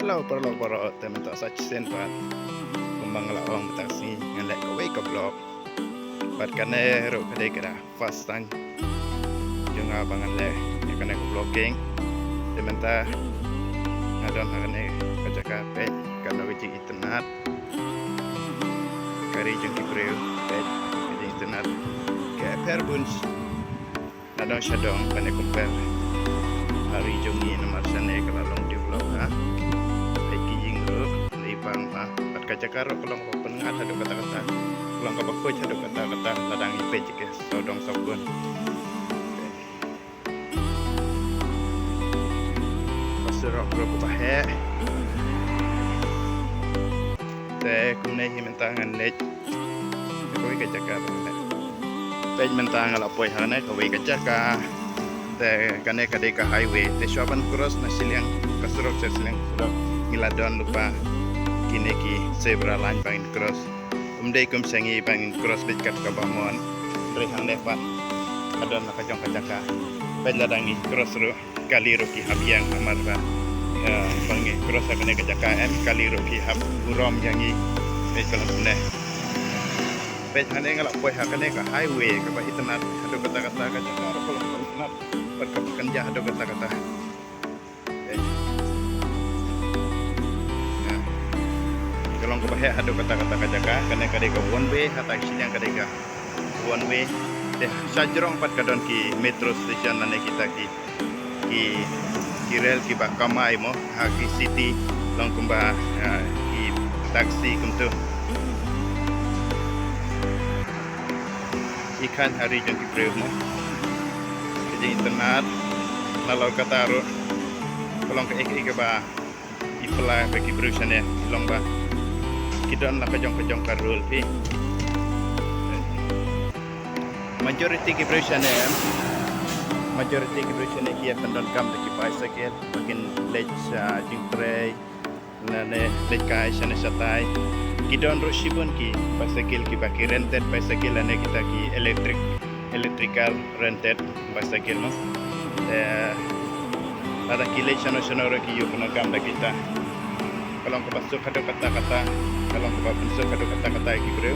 Halo para teman tak saja senpat kumbang lawang betasi ngalek kowe ke blog bat kane ro kade kira fast tang junga bangan le ya kane ko blogging dementa ngadon kane kajaka pe kana wici internet kari jungki breu pe di internet ke perbuns nadon shadong kane compare hari jungi nomor sane kalau long develop ha bang pat kaca karo kolong pengat ada kata-kata kolong ka bakoj ada kata-kata ladang ipe jike sodong sokun pasirok bro bahe te kumne himentangan net kowe kaca ka pe mentangan la poi hane kowe kaca ka te kane kade ka highway te shopan cross na siliang kasrok siliang ngiladon lupa kini ki zebra line bangin cross dei kum sengi bangin cross bit kat kabamon rehang lepat adon nakajong kajaka peladangi cross ru kali ru ki habiang amarba bangi cross akane kajaka em kali ru ki hab urom yangi kalau ne pej hane ngalak poi hakane ka highway ka ba itnat ado kata-kata kajaka ro kolong itnat perkapakan jah ado kata-kata kalau ke bahaya ada kata-kata kajaka kena kadeka one way hata isinya kadeka one way deh sajrong pat kadon ki metro station nane kita ki rel ki bakamai mo ha ki city long kumba ki taksi kumtu ikan hari jong ki breu mo jadi internet lalau kataru kalau ke ek ba ipla bagi breu sana long ba kita nak kejong karul pi majority ki version kia pendon kam de ki bicycle makin lech jingtrei nane lekai sana satai kidon roshibun ki bicycle ki baki rented bicycle ane kita ki electrical rented bicycle no ada ki lech sana ki yuk kam de kita kalau ke pasuk ada kata-kata kalau ke pasuk ada kata-kata iki bro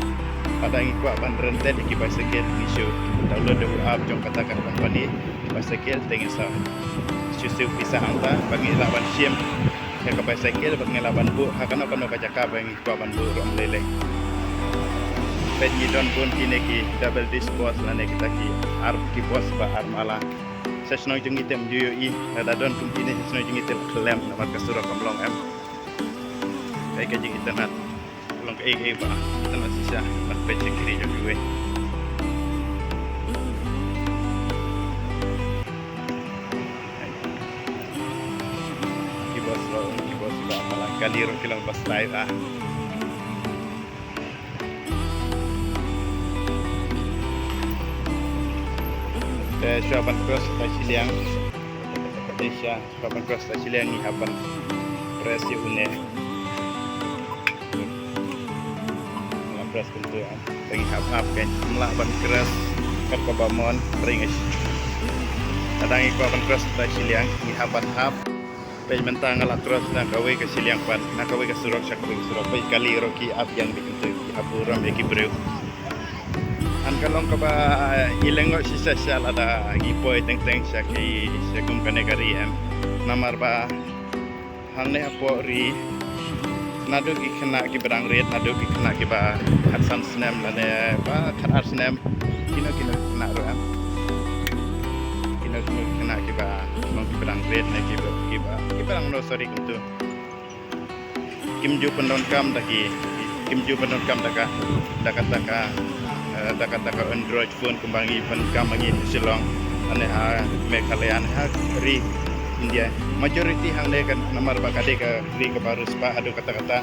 ada yang kuat ban rented iki bicycle isu download the app jong katakan company bicycle tengah sa susu pisah anta bagi lawan sim ya ke bicycle bagi lawan bu hakana kono kajaka bagi kuat ban bu rom lele pen don pun kini ki double disc boss lane kita ki arm ki boss ba arm ala sesno jeng item juyo i ada don pun kini sesno jeng item klem nama kasura kamlong em ay kajing internet long ke ba internet sisa nak pece kiri jo gue kibos ba malah kali ro kilang pas live Syaban cross Tasiliang Malaysia Syaban cross Tasiliang ni hapan presi une keras tentu bagi hap kan melah ban keras kat kabamon ringis adang ikut ban keras ta siliang ni hapan hap pe mentang ala terus na kawe ke siliang pan na kawe ke surok syak kawe surok pe kali roki ap yang dikentu apuram beki breu an kalong ka ba ilengo sisa sal ada gipoi teng syaki segum kane kari em namar ba hangne apo ri nado ki kena ki berang red nado ki kena ki ba hatsan snam lane ba khatar snam kino kena ro am kino kena ki ba mong ki berang red ne ki berang no sorry kuntu kimju pendon kam daki daka android phone kembangi pen kam bangi silong ane mekalean ri India majority hang le kan nomor ba kade ka ri ka baru spa ado kata-kata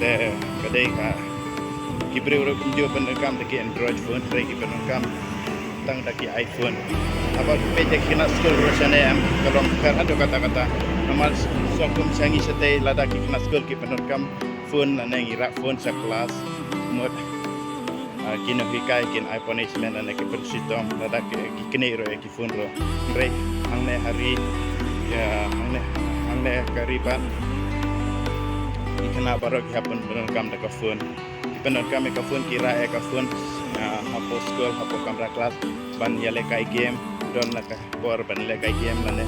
de kade ka kibre ro kumjo pendekam de android phone re ki pendekam tang daki iphone apa peje kina school rosane am kalong kar ado kata-kata nomor sokum sangi sete lada ki kina school ki pendekam phone na ngi ra phone sa kelas mod kino hikai kin iphone ismen na ki pensitom lada ki kini ro ki phone ro re hang le hari ya hang le kariban ikana barok hapon benon kam da kafun benon kam kafun kira kafun hapo school hapo kamera kelas ban yale kai game don la ka bor ban le kai game lane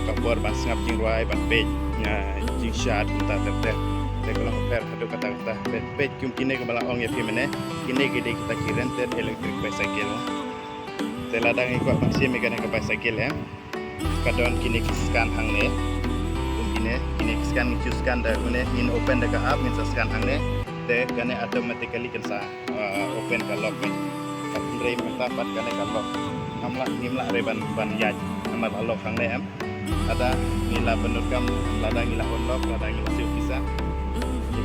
ka bor ban snap jing ruai ban page jing shot ta ta te kalau per hadu kata page kum kine ke bala ong ya pimene kine gede kita kiren ter electric bicycle te ladang ikut masih megane ke bicycle ya kadon kine kiskan hang ne kine kiskan ngicuskan da kune in open da ka up min saskan hang ne te kane automatically kan sa open ka lock ne tapi rei mentapat kane ka lock nimla reban ban yaj amal lock hang ne am ada nila penukam ladang nila on lock ladang nila siu bisa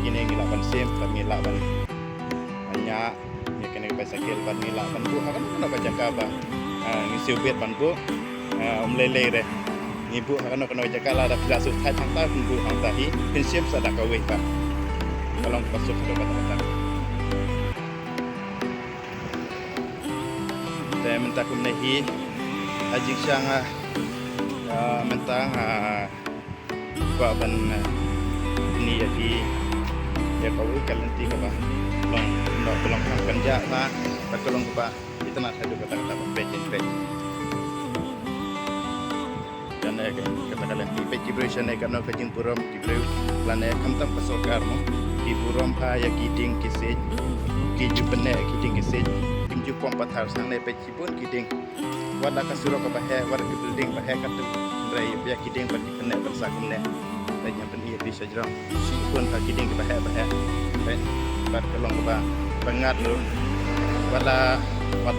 kini ngila ban sim ban ngila ban hanya ya kene bicycle ban ngila ban bu kan ka jaka ba ngisiu bet ban bu lele re ni bu kan ka jaka la da pila su thai thang ta bu hang ta hi prinsip sada ka we ka kalau pasuk ke kata-kata saya minta kumnehi ajik sanga mentang ba ban ni ya di ya kau kalian tiga bah belum kerja lah kalau bah itu nak ada kata-kata page dan kata kalian di page vibration karena kajing puram kibrew lane kamtam pasokar mo kiburam pa ya kiding kisej kiju pene kiding kisej kimju pompa thar sang ne page pun kiding wala kasuro ka bahe war ki building bahe katu rai ya kiding pa kipene bersakum ne tanya pen ia bisa jerang si pun ka kiding bahe ben bar kelong ba bangat lu wala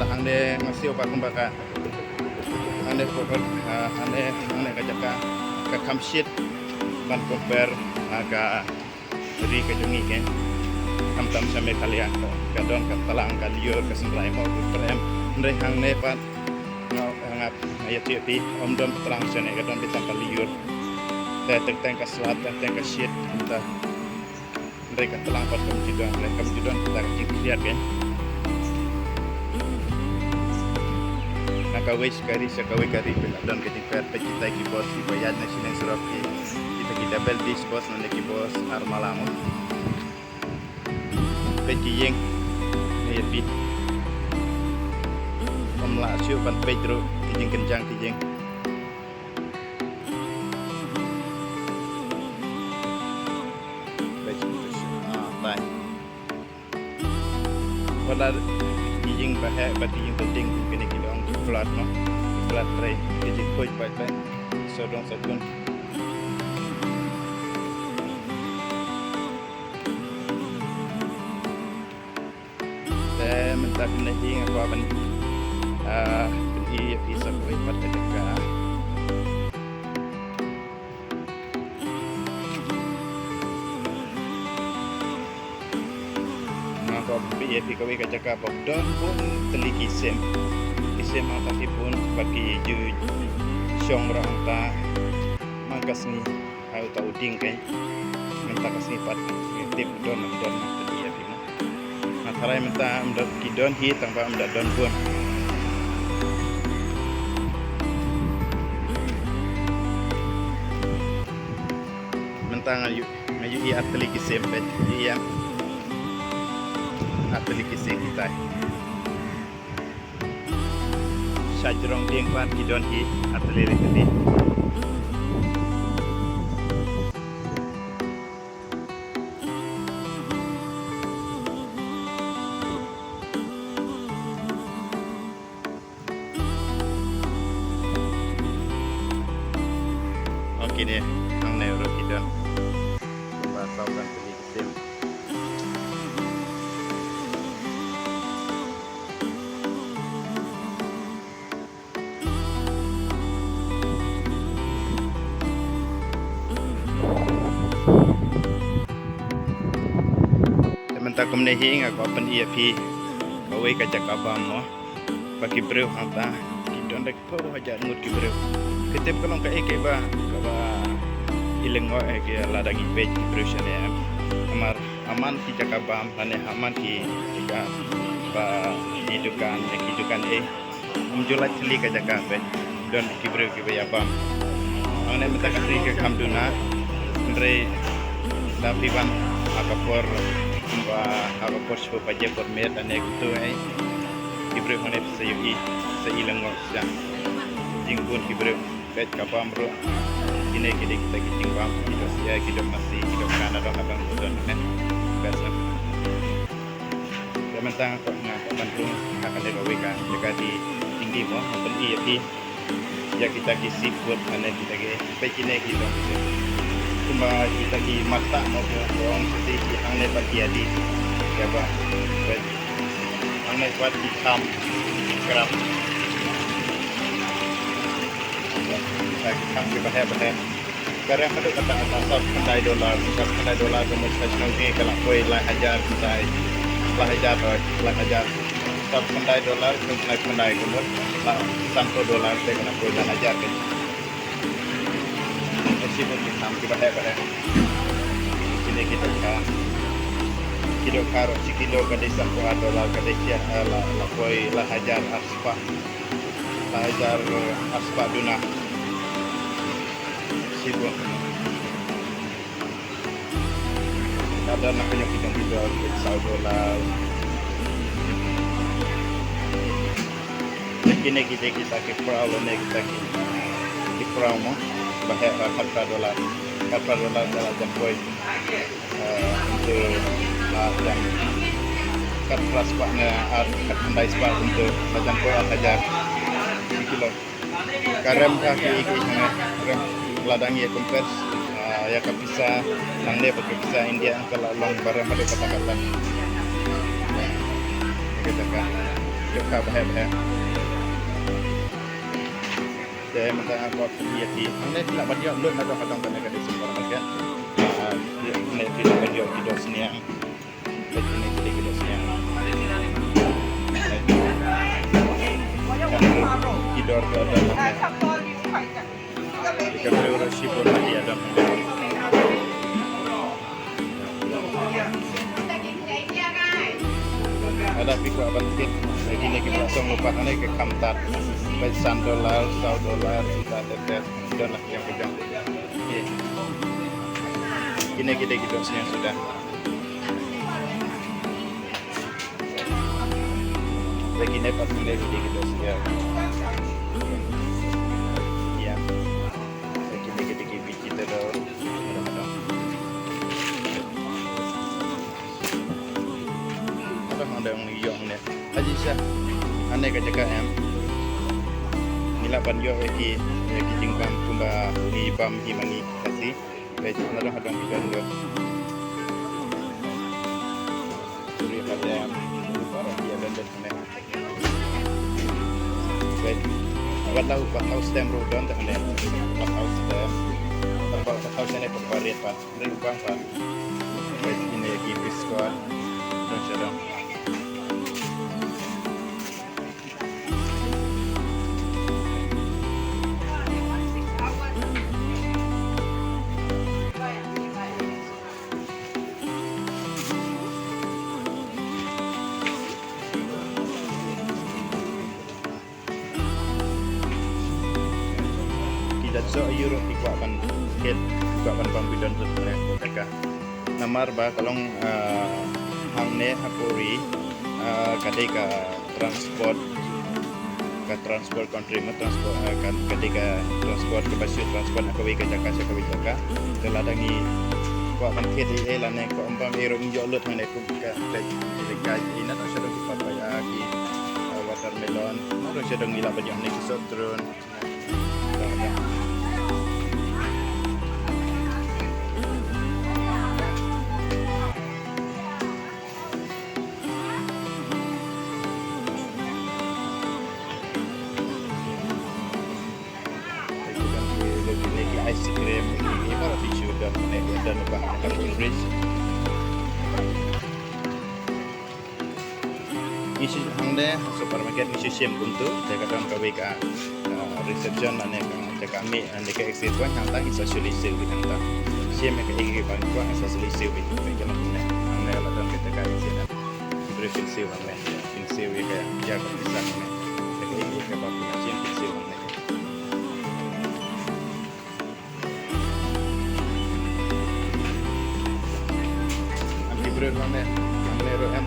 hang de ngasio pa kumbaka ane pokon ane ka jaka ka kamshit ban compare aga ri ka jungi ke tam same kalian ka don ka talang ka liur ka sendrai mo prem ndre hang ne pat ngap ya ti om don talang sene ka don bitang ka liur teng ka selat teng ka shit kita mereka telah pada kemudian kita lihat kan nak kawai sekali dan kita perfect kita kibos di bayar nasional surap kita double dish bos nanti kibos armalamu pejing ni bit pemla siu pan pedro kijing kencang kijing wala kijing bahe kijing penting kini kilong flat no flat tray kijing koi pai sodong sabun mentak nahi ngapa ban i bisa koi pada jaka BFP kami kacaka don pun teliki sem atasi pun bagi ju syong orang ta mangkas ni au tau ding kan minta kasni pat tip don BFP na tarai minta amdot kidon hi tanpa amdot don pun minta ngayu hi teliki sem pet iya atli kisih kita sajrong ding pan kidon hi atli rekti oke deh ang neuro kidon bahasa kan atli kisih tak kumnehi nga ko pan EFP kawai kajak abam mo bagi brew hanta kidon dak po haja ngut ki brew ketep kalong ka eke ba ilengo eke ladagi page brew shane amar aman ki jakabam lane aman ki jika ba hidukan umjulat cili kajaka be don ki brew ki ba abam ane mata kasri ke kamduna andre tapi bang akapor show paje por mer ane gitu ibre hone sayuki seilang ngosya jingbun ibre pet kapam bro ini kita jingbam hidup ya hidup masih hidup kana dong abang udon biasa mentang kok bandung akan dibawakan juga di tinggi mo untuk iya ya kita kisi buat ane kita ke pekine gitu cuma kita di mata mau orang seperti yang ne pagi ya ba yang ne buat hitam kerap kita hitam kita hebat karena ada kata asal $1 kemudian ke kalau koi lah ajar kita lah ajar $1 kemudian $100 saya kena koi lah ajar kan meskipun kita hebat ini kita karo kilo kadai $1 kadai lah koi lah ajar aspa duna sibuk ada nak yang kita $1 kini kita ke perahu kita ke perahu mo bahaya $4 dalam jam koi untuk jam kat praspaknya andai sebab untuk jam koi ajar kilo karem kaki rem ladang ya kompres ya kapisa nang ne kapisa India kalau long barang pada kata-kata kita kan juga bahaya saya minta apa dia di anda tidak banyak lu nak kadang kan ada semua kan ne tidak banyak di dosnya begini jadi di dosnya tidur ke dalam jika beliau sibuk lagi ada ada pikir apa mungkin begini kita langsung lupa nanti ke kamtat $1 kita tetap dan lah yang pegang ini kita dosnya sudah begini pas kita dosnya ya kita biji terus ada yang yong ne aji sya ane ka jaga em nila ban yo eki jingbam kumba ni bam hi mangi kasi be na hadang bidan do suri pada para dia dan ne be watau stem ro don tak ne watau stem tanpa watau sene pariat pa rubang pa be ini ki biskot dan sedang so euro ikuakan pambidan tutune kaka namar ba kalong hangne hapuri kadai ka transport country ma transport kadai ka transport ke basu transport ka we ka jaka teladangi kuakan kedi elane ko umpam euro njo lut ngane ku ka dekat ina no sedang papaya ki watermelon no sedang ila bajang ni kisotron ice cream ini para tisu dan lupa akan freeze isi hangde supermarket isi sim untuk kadang kawe ka reception ane ka kami ane ka exit one hangtang isa solusi dengan ta sim ka igi ban ko isa solusi with ka na hangde ala dan kita ka exit na briefing sim ane sim ka ya ka bisa ane ka igi ka ba sim sim ane Kibril kami nero em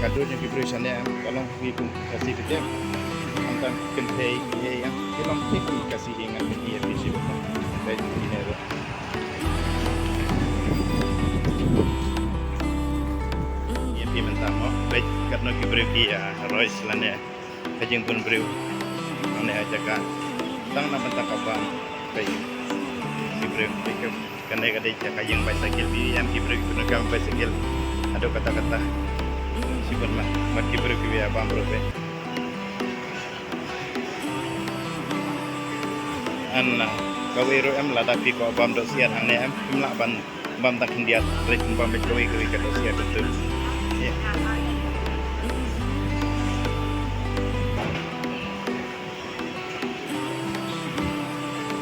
kadonya Kibril sana em kalau pun kasih kita tentang kentai ya kita pun kasih ingat dia visi betul baik nero ya pimen tamo baik karena Kibril dia Royce lane kajeng pun Kibril ane aja kan tang nama tangkapan baik Kibril baik karena kadai kajeng bicycle BM Kibril guna kami bicycle ada kata-kata sibun mah Kibril biya bambro be anna kawiro em lada pi ko bam do siat hang ne em kimla ban bam tak hindiat rek bam be kawi ka do siat betul ya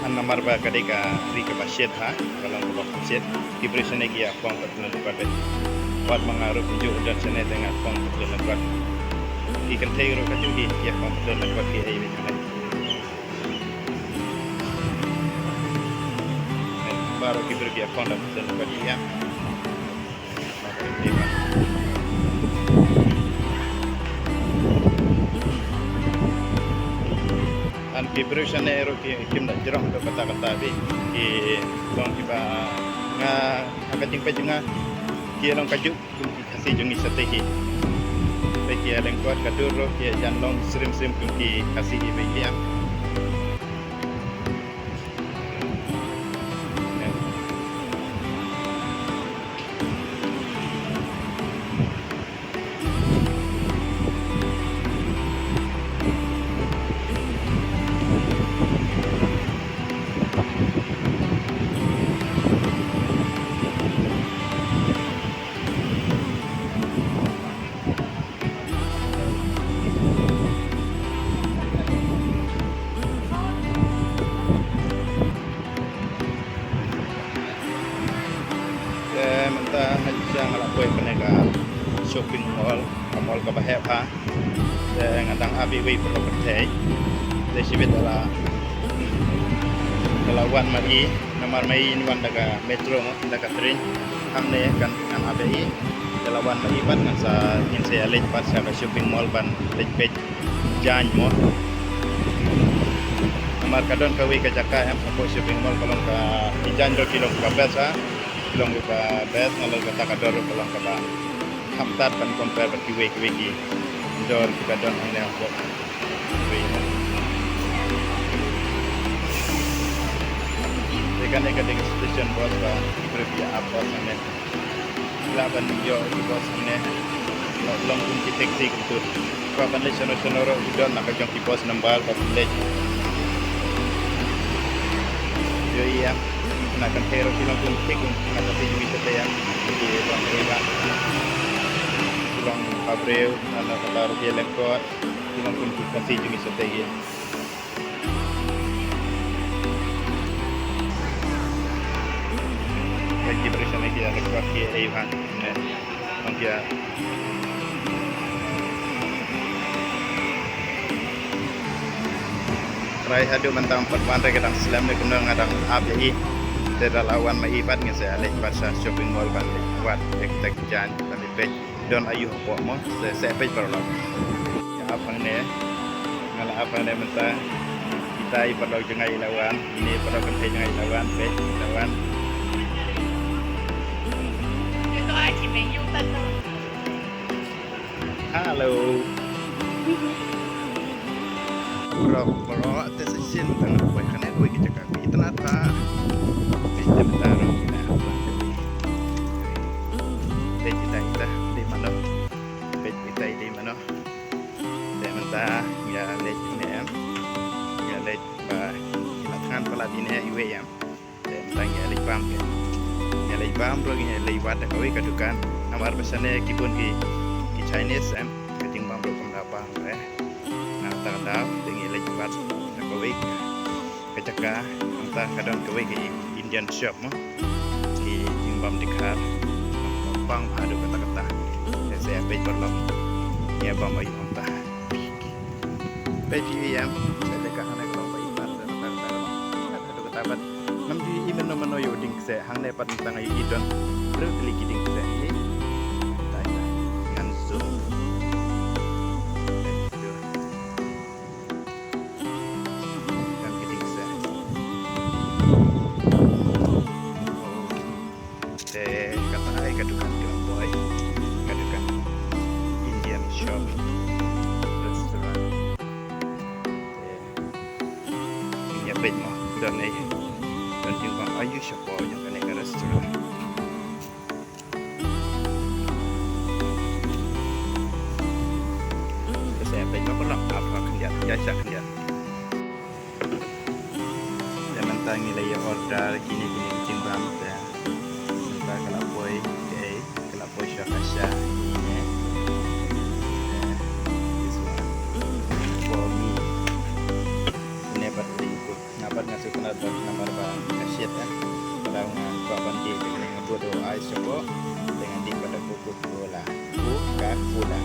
anna marba kadika ri ka basyet ha kalau ko basyet Kibril sene kia pong betul pada buat mengaruh tunjuk dan sene dengan pong betul buat ikan tayro ka juga ya pong betul buat ki ai ni baru Kibril dia pon dan buat dia an Kibril sana ero kim nak jerong do kata-kata bi ki tong kiba nga akating pa junga ki long kajuk kasi jungi satehi bagi aleng kuat kaduro ki jan long srim ki kasi ibe dia mentah haja ngalakoi penega shopping mall ka bahep ha ngadang abi wi perlu pertai de sibet ala wan mai namar mai ni wan daga metro daga train hamne kan abi dalam wan mai ban ngan sa in se alej pas sa shopping mall ban lej pej jan mo namar kadon ka wi ka jaka em sa shopping mall kolong ka ijan do kilong ka besa long ka bes ngalo ka takador kolong ka ba hamtat ban compare ba kiwe ki dor ka don ane ko dekan dekan station bos ba Kibril apa sana laban yo bos ane long pun ki taxi gitu ka ban le sonoro idon nak jong ki bos nambal ba le yo iya nak kan hero film pun tekun nak tapi juga saya di bang Reba film Abreu anak kata rupiah lengkot film pun kasih juga saya bagi bersama kita lengkot ke Ivan dia Rai hadu mentang perwan kadang Islam ni kena ngadang abi dari lawan maibat ngan saya lek pasar shopping mall ban buat tek jan ban pej don ayu apa mo saya pej perlu ya apa ni ngala apa ni mentang kita perlu jengai lawan ini perlu kentai jengai lawan pej lawan itu aja menu tadi halo Bro, tes sin tengah buat kan itu kita kaki tenata. Kita bertaruh kita apa? Kita di mana? Kita di mana? Saya minta ya lek ni ya lek lakukan pelatihnya iwe ya. Saya minta ya lek pam bro ya lek wadah kau ikadukan. Namar pesannya kibun ki Chinese keting pam bro kumdapang tak tahu dengan lebat kawik kecaka entah kadang kawik ke Indian shop mah di jimbam dekat bang ada kata-kata saya pej perlu ya bang bayi entah pej yang saya dekat hanya kalau bayi pada ada kata-kata namji imen nomor yo ding saya hang dapat tentang idon terus lagi ding saya page mo dan jing bang ayu siapa yang kena ke restoran. Saya page mo lang apa kendiat jasa kendiat. Dan mentang nilai order kini jing bang ya. Mentang kelapoi syakasya ini. Dapat ngasih kenal nomor bang kasyet ya kalau ngangkut banti dengan ngebodo ai sopo dengan di pada buku bola bukan bola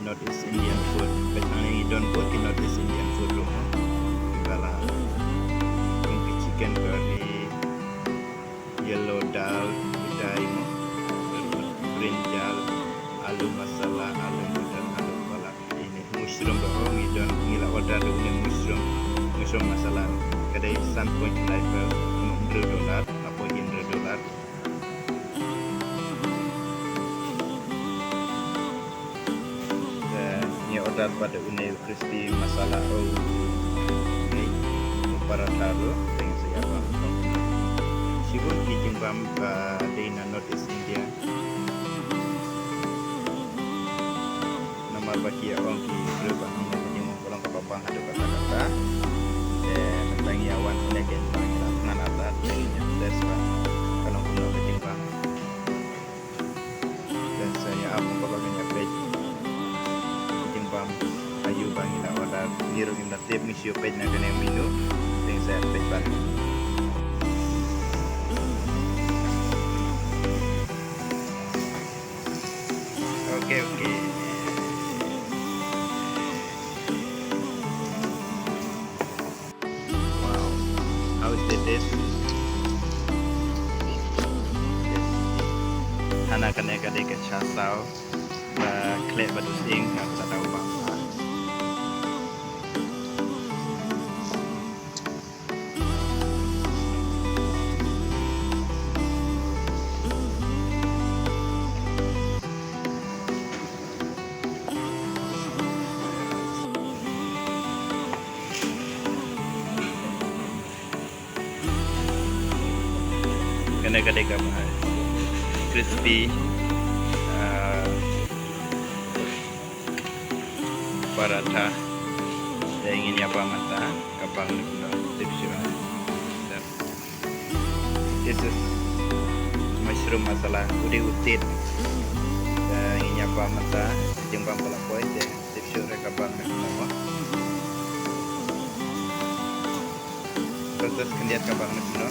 Northeast Indian food, but I don't work in Northeast Indian food room. Kala chicken curry, yellow dal, udai mo, brinjal, alu masala, alu mudan, alu balak. Ini mushroom doang, idon ngila order ini mushroom masala. Kadai Sunpoint level $100, apa $100. Order pada unai crispy masala roll para taruh dengan siapa sibuk kijing bam di Northeast India nama baki orang ki berubah kijing orang kapapang ada kata-kata tentang awan negen panggilan nan atas jadinya deswa kalau guna kijing bam dan saya apa bagainya page ayu bangi na order niro im na tip misio page na ganang menu ting sa page ba okay wow how is the taste hana kane ka de ka cha sao và klep batu sing yang tak tahu bang. Kena kamar crispy paratha saya ingin apa mata kapang tipsnya. This is mushroom masala udi utit ingin apa mata jembang pelakoi deh tipsnya kapang nama terus kendiat kapang nama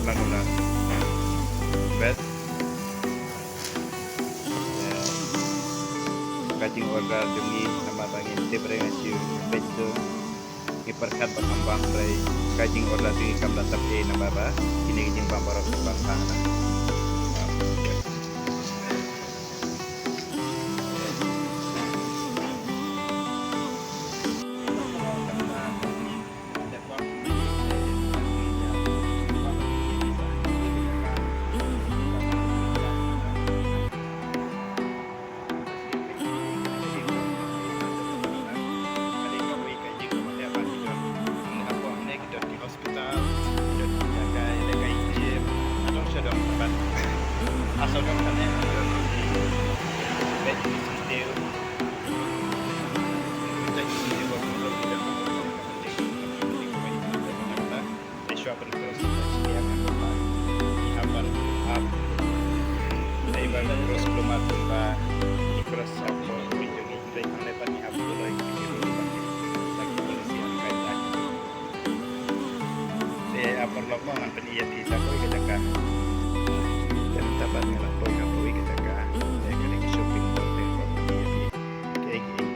bangunan bed kajing order jungi nama bangin diberikan siu beto iperkat berkembang dari kajing order jungi kamda tapi nama ba ini kajing pambarok bangsa asal kamu kan dapat melampaui kita ke shopping mall dan kayak gini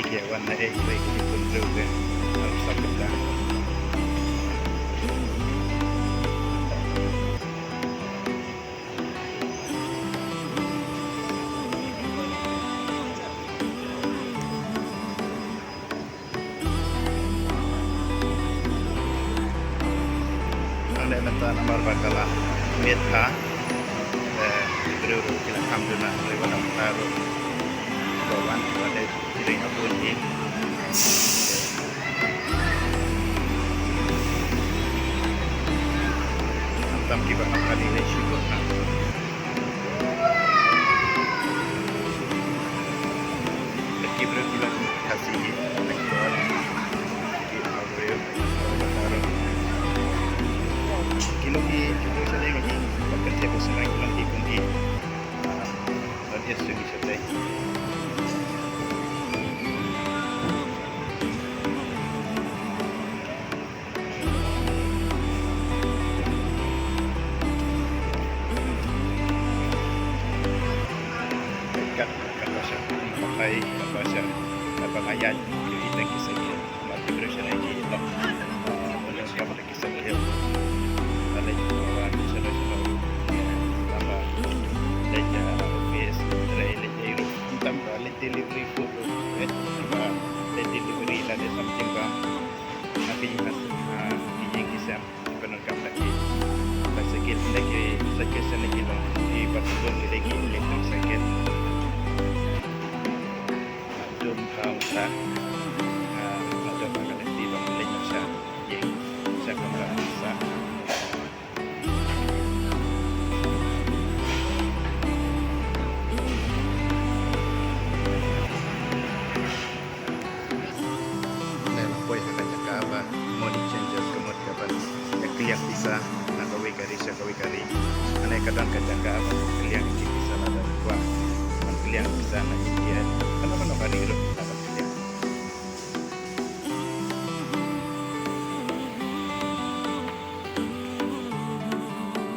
ya warna baik di punduk dan harus sakit dah. Anda minta nomor bakalah Metha Ibru kila hamduna lewat taruh bawan pada diri abun ini antam kiba kali ini syukur nak Ibru kila kasih nak bawa Ibru taruh kilo saya lagi bekerja bersama kilo di nanti sudah selesai. Kan bahasa pakai bahasa apa ayat kita kisah mati berusaha lagi tak boleh siapa lagi kisah ada orang saudara-saudara tambah leja office trailer tambah delivery food tambah delivery ada something bang nanti yang kisah penangkap lagi sakit lagi sakit lagi di pasal lagi elektrik sakit jom kausa ada bakal di bang sa yang sa kamera yang bisa nak kawin kari anai kadang jaga apa kalian bisa ada dua kalian bisa nak dia kenapa nak kari itu apa kalian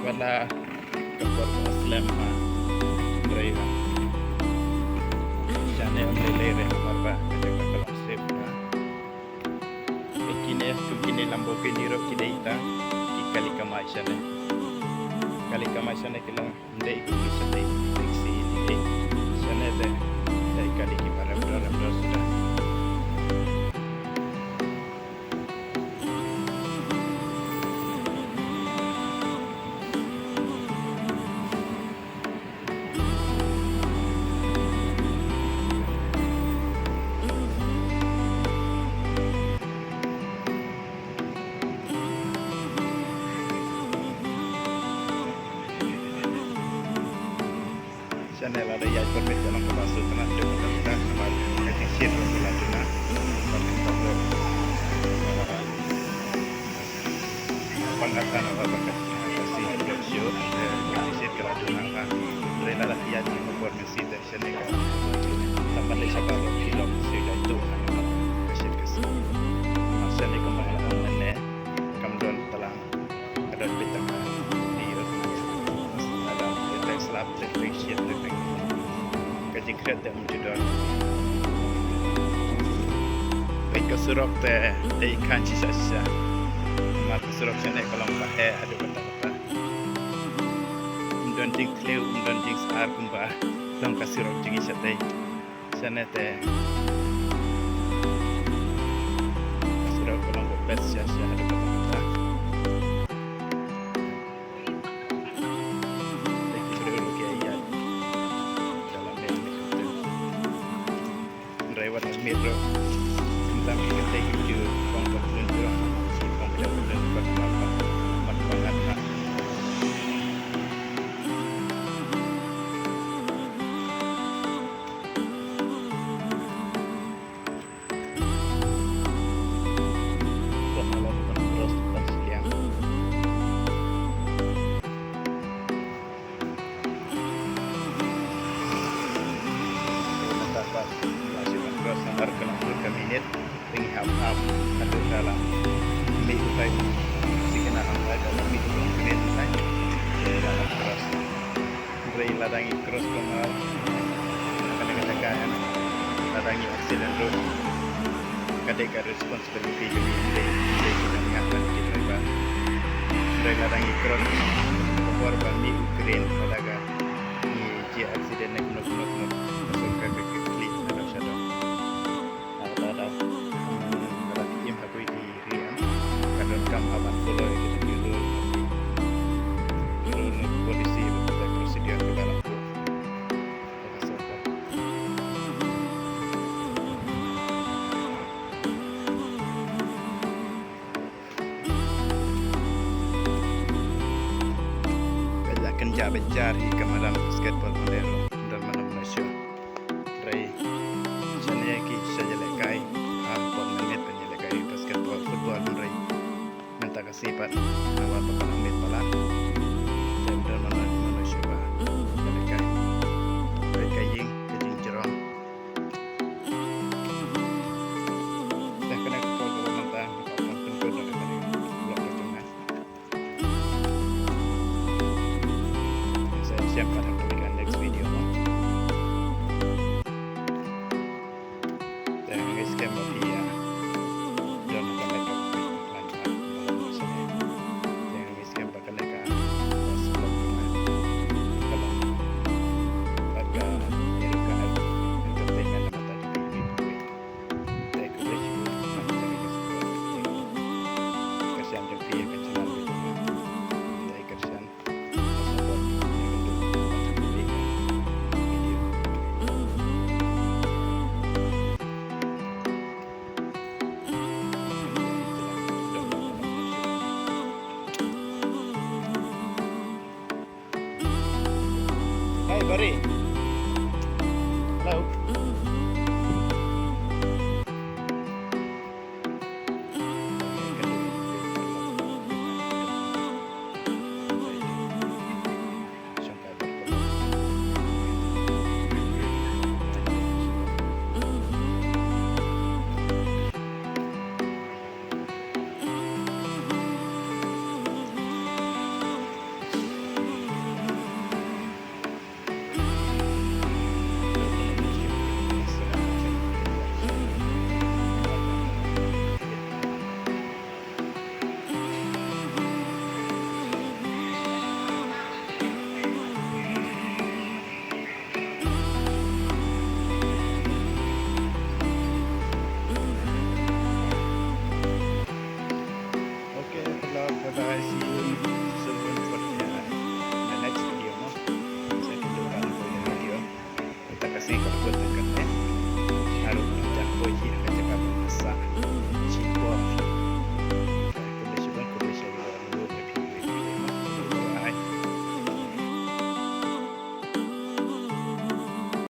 wala kapal Islam mereka jangan lele marba jaga kalau sip kini Lamborghini ro kidaita kali kamaisane kila ndai bisa dai taxi ni sana dai kali ki para sudah channel ada ya permit dalam kebasuh tenang dengan kita sama efisien berlanjutnya pangkatan apa berkat kasih show efisien kerajaan kan mereka lah ya di performance dari channel tambah lagi kalau film sudah itu efisien kasih masa ni kembali mana kemudian telah ada bintang di ada teks lab efisien jikret dan judul baik kesurok teh ikan sisa-sisa mat kesurok sana kalau pakai ada kata-kata jing kleu jing sar kumba dong kesurok jing sate sana teh kesurok kalau bepes sisa ada kata-kata lewat metro tentang kita itu kongkot luntur kongkot luntur mat banget kabinet ring hap-hap ada dalam mi utai sikena angka dalam mi kabinet tanya dalam terus beri ladang terus kemal kadang-kadang nadangi accident road kadai ka responsibility kami hindi kita ngatan di driver nadangi cross korban ni Ukraine talaga ni ji accident na kunok masuk ka klik na daw siya daw nakatadaw lalaki im hagoy di riyan kadon kam haban puloy kita dulu polisi kita prosedur ke dalam kejar kemarin skateboard model dan mana Malaysia dari sana ki saja lekai pon menit penyelekai basketball football dari minta kasipat awal papan menit pala dan mana Malaysia bah lekai dari kaying kejing jerong dah kena kau mentah papan penkud dari blok perjalanan siap pada memberikan next video dan guys kan bagi ya jangan lupa like lanjut dan guys kan bakal like subscribe kalau pada erukan entertainment mata di video take a break kasihan dan via ke channel like kasihan Hai Bari. Halo. Bye-bye. See you soon for the next video. Saya tunjukkan video. Kita kasih